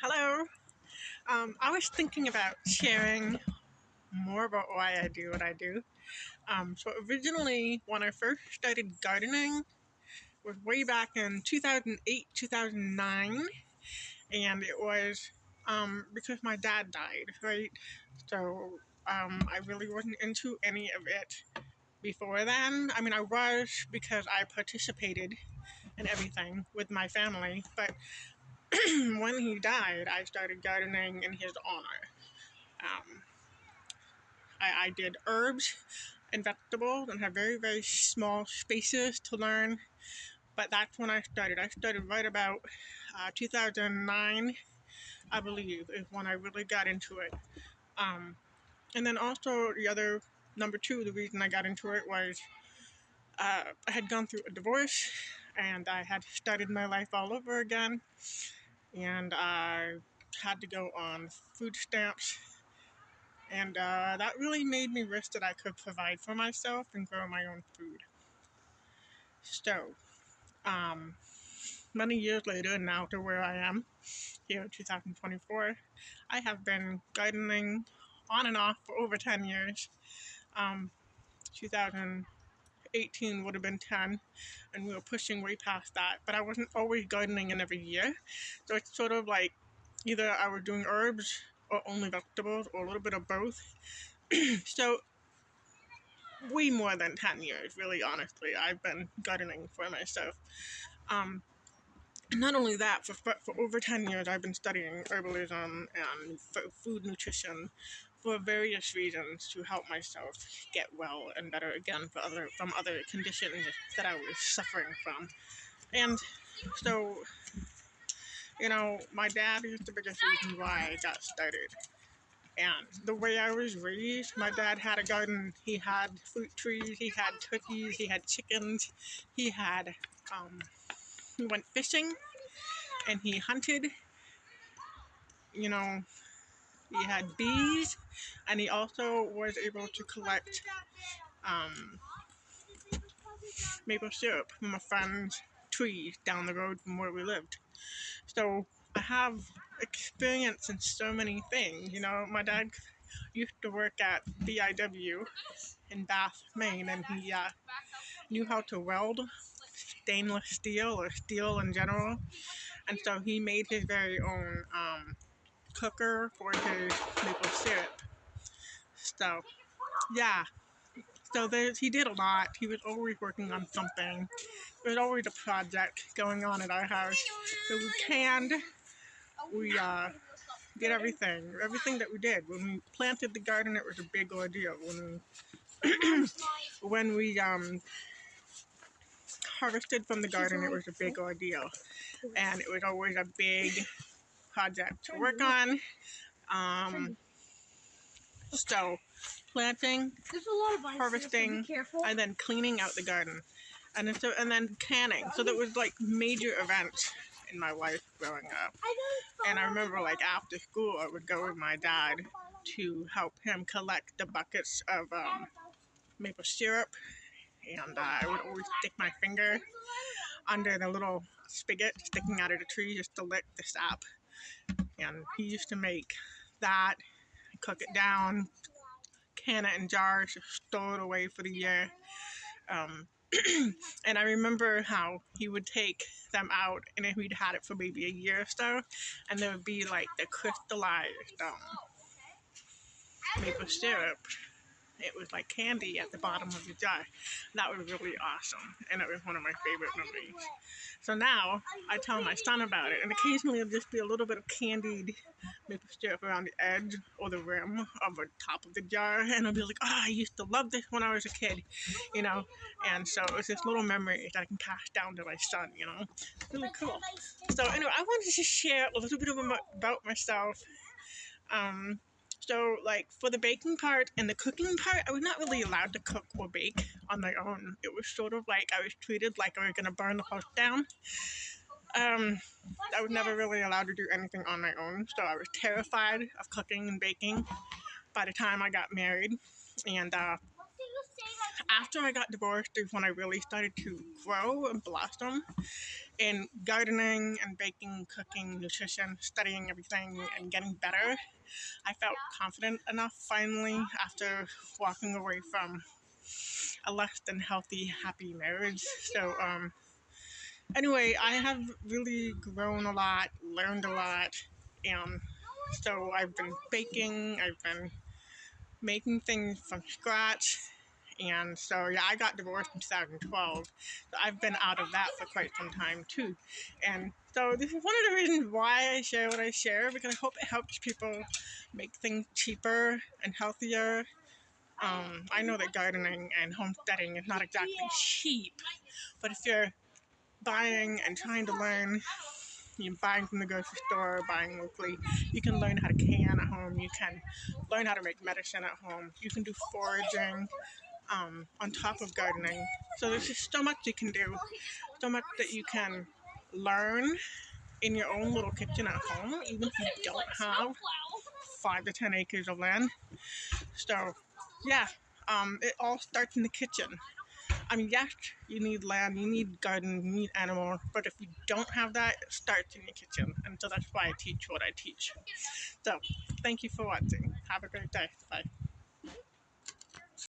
Hello. I was thinking about sharing more about why I do what I do. So originally, when I first started gardening, was way back in 2008, 2009, and it was because my dad died, right? So I really wasn't into any of it before then. I mean, I was because I participated in everything with my family, but when he died, I started gardening in his honor. Um, I did herbs and vegetables and had very, very small spaces to learn. But that's when I started. I started right about 2009, I believe, is when I really got into it. Um, and then also the other, number two, the reason I got into it was I had gone through a divorce and I had started my life all over again. And I had to go on food stamps. And that really made me wish that I could provide for myself and grow my own food. So, um, many years later, now to where I am, here in 2024, I have been gardening on and off for over 10 years. 2018 would have been 10, and we were pushing way past that. But I wasn't always gardening in every year. So it's sort of like either I was doing herbs or only vegetables or a little bit of both. So way more than 10 years, really, honestly. I've been gardening for myself. Um, Not only that, for over 10 years, I've been studying herbalism and food nutrition for various reasons to help myself get well and better again from other conditions that I was suffering from. And so, my dad is the biggest reason why I got started. And the way I was raised, my dad had a garden. He had fruit trees, he had turkeys, he had chickens, he had, he went fishing and he hunted, you know, he had bees, and he also was able to collect um, maple syrup from a friend's tree down the road from where we lived. So I have experience in so many things. My dad used to work at BIW in Bath, Maine, and he knew how to weld stainless steel or steel in general. And so he made his very own cooker for his maple syrup. So, yeah. So he did a lot. He was always working on something. There was always a project going on at our house. So we canned, we did everything that we did. When we planted the garden, it was a big ordeal. When we harvested from the garden, it was a big ordeal. And it was always a big project to work on. So planting, harvesting, and then cleaning out the garden, and then canning. So that was like major events in my life growing up. And I remember like after school, I would go with my dad to help him collect the buckets of maple syrup, and I would always stick my finger under the little spigot sticking out of the tree just to lick the sap. And he used to make that, cook it down, can it in jars, store it away for the year. Um, and I remember how he would take them out, and if we'd had it for maybe a year or so, and there would be like the crystallized maple syrup. It was like candy at the bottom of the jar. That was really awesome, and it was one of my favorite memories. So now I tell my son about it, and occasionally it'll just be a little bit of candied maple syrup around the edge or the rim of the top of the jar, and I'll be like, oh, I used to love this when I was a kid, and so it's this little memory that I can pass down to my son, It's really cool. So anyway, I wanted to share a little bit about myself. So, like, for the baking part and the cooking part, I was not really allowed to cook or bake on my own. It was sort of like I was treated like I was going to burn the house down. I was never really allowed to do anything on my own, so I was terrified of cooking and baking by the time I got married. And after I got divorced is when I really started to grow and blossom. in gardening and baking, cooking, nutrition, studying everything, and getting better. I felt confident enough finally after walking away from a less than healthy, happy marriage. So, anyway, I have really grown a lot, learned a lot, and so I've been baking, I've been making things from scratch. And so, yeah, I got divorced in 2012. So I've been out of that for quite some time too. And so, this is one of the reasons why I share what I share, because I hope it helps people make things cheaper and healthier. I know that gardening and homesteading is not exactly cheap, but if you're buying and trying to learn, you're buying from the grocery store, buying locally, you can learn how to can at home, you can learn how to make medicine at home, you can do foraging on top of gardening. So there's just so much you can do, so much that you can learn in your own little kitchen at home, even if you don't have 5 to 10 acres of land. So, yeah, it all starts in the kitchen. I mean, yes, you need land, you need garden, you need animals, but if you don't have that, it starts in your kitchen. And so that's why I teach what I teach. So, thank you for watching. Have a great day. Bye.